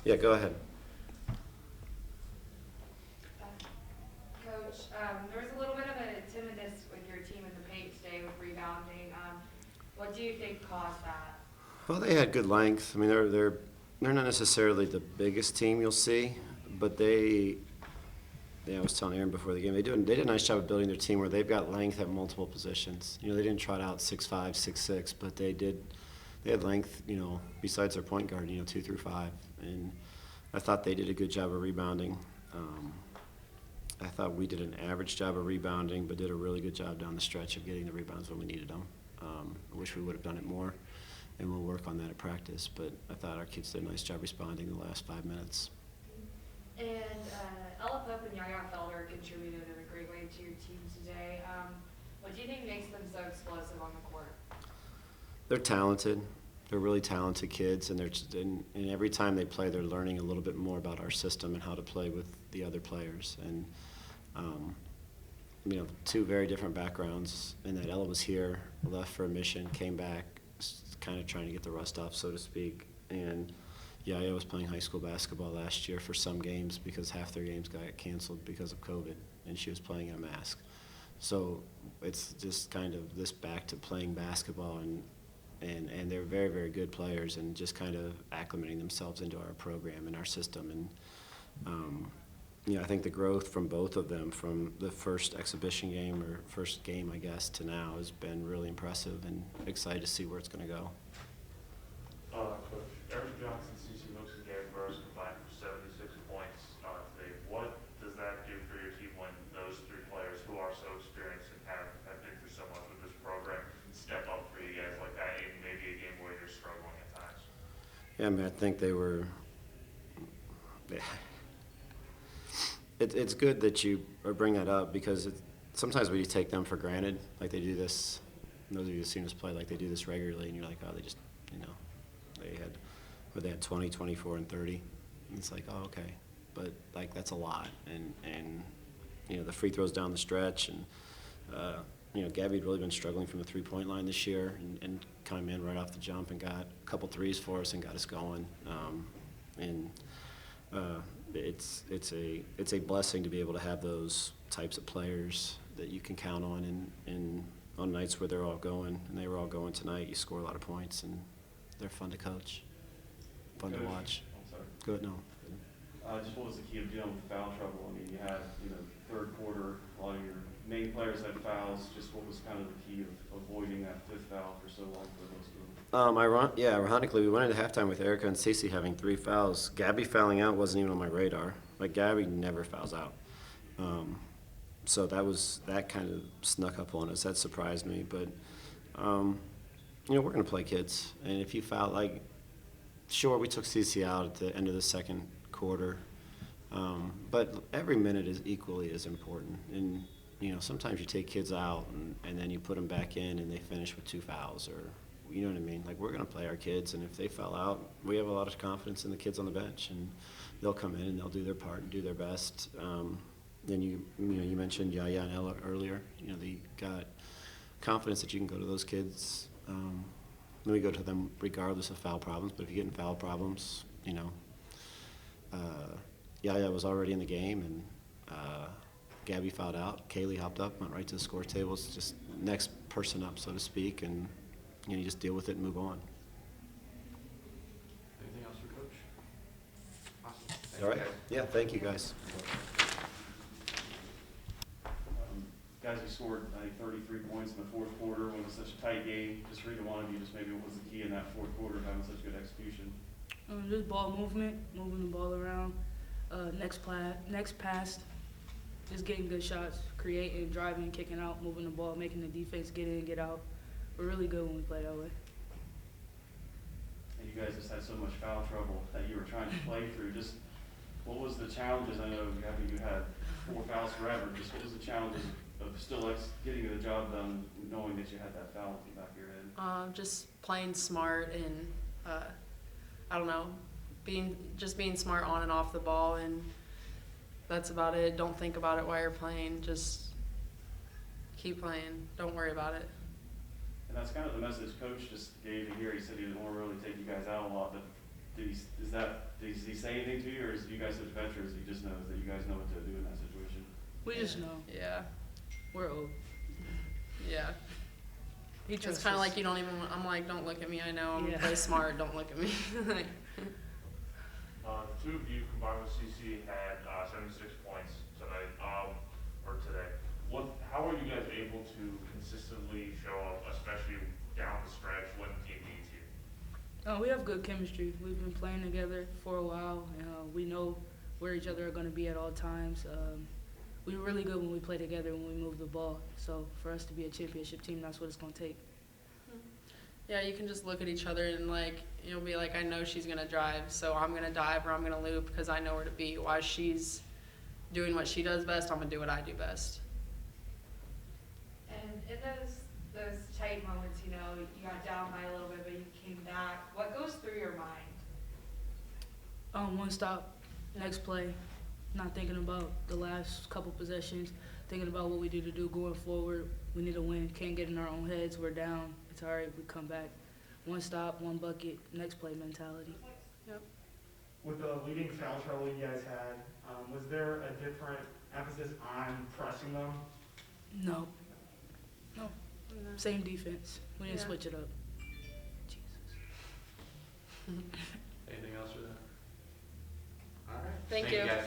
Yeah, go ahead. Coach, there was a little bit of a timidness with your team in the paint today with rebounding. What do you think caused that? Well, they had good length. I mean, they're not necessarily the biggest team you'll see, but they. Yeah, I was telling Aaron before the game, they did a nice job of building their team where they've got length at multiple positions. You know, they didn't trot out 6'5", 6'6", but they did. They had length, you know, besides their point guard, you know, 2 through 5, and I thought they did a good job of rebounding. I thought we did an average job of rebounding, but did a really good job down the stretch of getting the rebounds when we needed them. I wish we would have done it more, and we'll work on that at practice. But I thought our kids did a nice job responding the last 5 minutes. And Ella Pope and Yaya Felder contributed in a great way to your team today. What do you think makes them so explosive on the court? They're talented. They're really talented kids, and and every time they play, they're learning a little bit more about our system and how to play with the other players. And you know, two very different backgrounds. In that Ella was here, left for a mission, came back, kind of trying to get the rust off, so to speak. And Yaya was playing high school basketball last year for some games because half their games got canceled because of COVID, and she was playing in a mask. So it's just kind of this back to playing basketball, and they're very, very good players, and just kind of acclimating themselves into our program and our system. And you know, I think the growth from both of them, from the first exhibition game or first game, I guess, to now has been really impressive, and excited to see where it's going to go. Coach, Eric Johnson, CC Hooks, and Gabby Burris combined for 76 points today. What does that do for your team when those three players who are so experienced and have been through so much with this program step up for you guys like that in maybe a game where you're struggling at times? Yeah, I mean, I think they were. It's good that you bring that up because sometimes we take them for granted, like they do this. Those of you who've seen us play, like they do this regularly, and you're like, oh, they just, you know, they had 20, 24, and 30. And it's like, oh, okay, but like that's a lot, and you know, the free throws down the stretch, and you know, Gabby had really been struggling from the 3-point line this year, and came in right off the jump and got a couple threes for us and got us going, It's a blessing to be able to have those types of players that you can count on, and on nights where they're all going, and they were all going tonight. You score a lot of points, and they're fun to coach, fun to watch. I'm sorry. Good, no. Just what was the key of dealing with foul trouble? I mean, you had, third quarter, a lot of your main players had fouls. Just what was kind of the key of avoiding that fifth foul for so long for most of them? Ironically, we went into halftime with Erica and Cece having 3 fouls. Gabby fouling out wasn't even on my radar. Like, Gabby never fouls out. So that kind of snuck up on us. That surprised me. But, we're going to play kids. And if you foul, like, sure, we took Cece out at the end of the second quarter. But every minute is equally as important. And, sometimes you take kids out and then you put them back in and they finish with 2 fouls, or you know what I mean? Like, we're going to play our kids, and if they foul out, we have a lot of confidence in the kids on the bench, and they'll come in and they'll do their part and do their best. Then you mentioned Yaya and Ella earlier. They got confidence that you can go to those kids. Then we go to them regardless of foul problems, but if you get in foul problems, Yaya was already in the game, and Gabby fouled out. Kaylee hopped up, went right to the score table. It's just next person up, so to speak, and you just deal with it and move on. Anything else for Coach? Awesome. All right. Yeah, thank you, guys. Guys, you scored, I think, 33 points in the fourth quarter when it was such a tight game. Just for either one of you, just maybe what was the key in that fourth quarter of having such good execution? Just ball movement, moving the ball around, next pass, just getting good shots, creating, driving, kicking out, moving the ball, making the defense get in, get out. We're really good when we play that way. And you guys just had so much foul trouble that you were trying to play through. Just what was the challenges? I know, Gabby, you had 4 fouls forever. Just what was the challenges of still getting the job done, knowing that you had that foul in the back of your head? Just playing smart and, I don't know, being smart on and off the ball, and that's about it. Don't think about it while you're playing. Just keep playing. Don't worry about it. And that's kind of the message Coach just gave you here. He said he didn't want to really take you guys out a lot, but is that Does he say anything to you, or is you guys such veterans, he just knows that you guys know what to do in that situation? We just know. Yeah, We're old. yeah. He It's trusts kind of us. like you don't even, I'm like, don't look at me, I know, I'm Yeah. play smart, don't look at me. Like, The two of you combined with CC had 76 points tonight, or today. How are you guys able to consistently show up, especially down the stretch when the team needs you? We have good chemistry. We've been playing together for a while. We know where each other are going to be at all times. We were really good when we play together when we move the ball. So for us to be a championship team, that's what it's going to take. yeah, you can just look at each other and like, you'll be like, I know she's gonna drive, so I'm gonna dive or I'm gonna loop because I know where to be. While she's doing what she does best, I'm gonna do what I do best. And in those tight moments, you know, you got down by a little bit, but you came back. What goes through your mind? One stop, next play. Not thinking about the last couple possessions. Thinking about what we need to do going forward. We need to win. Can't get in our own heads. We're down. It's all right. We come back. One stop, one bucket, next play mentality. With the leading foul trouble you guys had, was there a different emphasis on pressing them? No. Same defense. We didn't Yeah. switch it up. Jesus. Anything else for that? All right. Thank you. Guys.